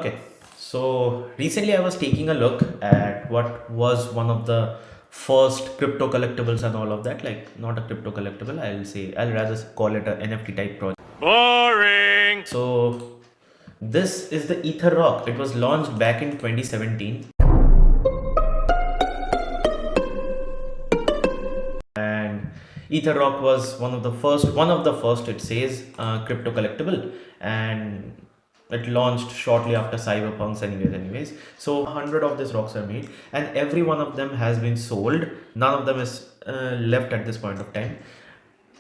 Okay, so recently I was taking a look at what was one of the first crypto collectibles and all of that. Like, not a crypto collectible, I'll rather call it a NFT type project. Boring! So, this is the Ether Rock. It was launched back in 2017. And Ether Rock was one of the first, it says, crypto collectible, and it launched shortly after Cyberpunk's anyways. So 100 of these rocks are made, and every one of them has been sold. None of them is left at this point of time.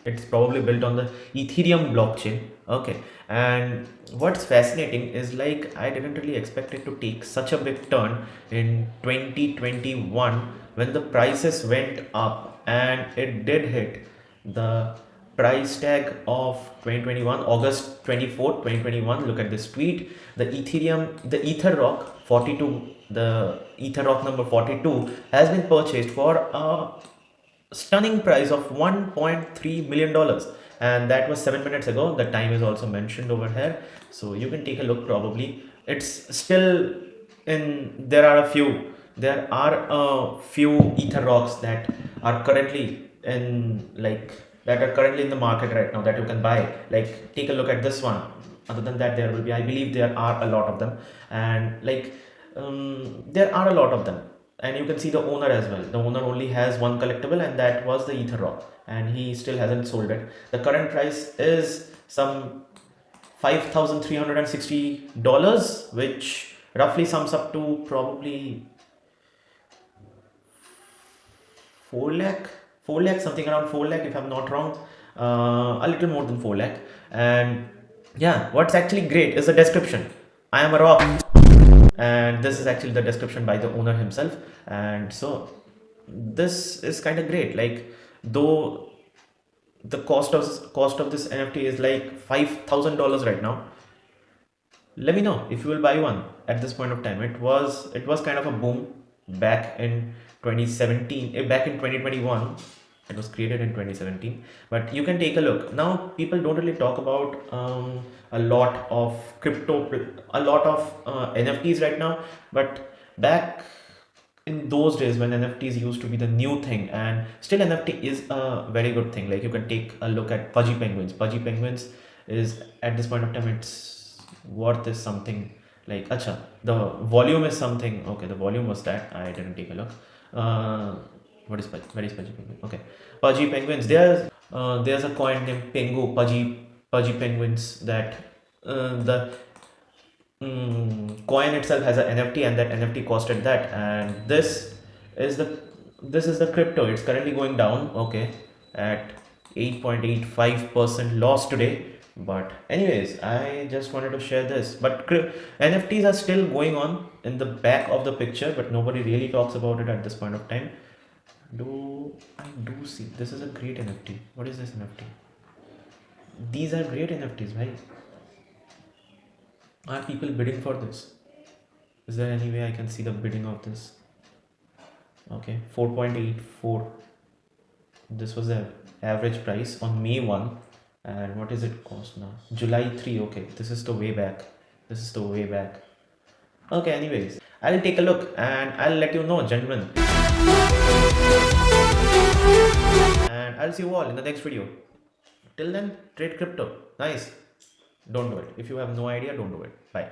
It's probably built on the Ethereum blockchain. Okay, and what's fascinating is, like, I didn't really expect it to take such a big turn in 2021 when the prices went up, and it did hit the price tag of 2021, August 2021. Look at this tweet. The Ether Rock 42, the Ether Rock number 42 has been purchased for a stunning price of $1.3 million, and that was 7 minutes ago. The time is also mentioned over here, so you can take a look. Probably it's still in there are a few Ether rocks that are currently in the market right now that you can buy. Like, take a look at this one. Other than that, I believe there are a lot of them, and there are a lot of them. And you can see the owner as well. The owner only has one collectible, and that was the Ether Rock, and he still hasn't sold it. The current price is some $5,360, which roughly sums up to probably 4 lakh, something around 4 lakh, if I'm not wrong. A little more than 4 lakh. And yeah, what's actually great is the description. I am a rock. And this is actually the description by the owner himself. And so this is kind of great. Like, though the cost of this NFT is like $5,000 right now, let me know if you will buy one at this point of time. It was kind of a boom back in 2017, back in 2021. It was created in 2017, but you can take a look. Now people don't really talk about a lot of NFTs right now, but back in those days when NFTs used to be the new thing, and still NFT is a very good thing. Like, you can take a look at Pudgy Penguins is, at this point of time, it's worth is something like, acha, the volume is something. Okay, the volume was that. I didn't take a look. Where is Pudgy Penguin? Okay, Pudgy Penguins. There's a coin named Pengu, Pudgy Penguins, that the coin itself has an NFT, and that NFT costed that. And this is the crypto. It's currently going down. Okay, at 8.85% loss today. But anyways, I just wanted to share this. But NFTs are still going on in the back of the picture, but nobody really talks about it at this point of time. I do see this is a great NFT. What is this NFT? These are great NFTs, right? Are people bidding for this? Is there any way I can see the bidding of this? Okay, 4.84. This was the average price on May 1. And what is it cost now? July 3. Okay, this is the way back. Okay, anyways, I'll take a look and I'll let you know, gentlemen. And I'll see you all in the next video. Till then, trade crypto. Nice. Don't do it. If you have no idea, don't do it. Bye.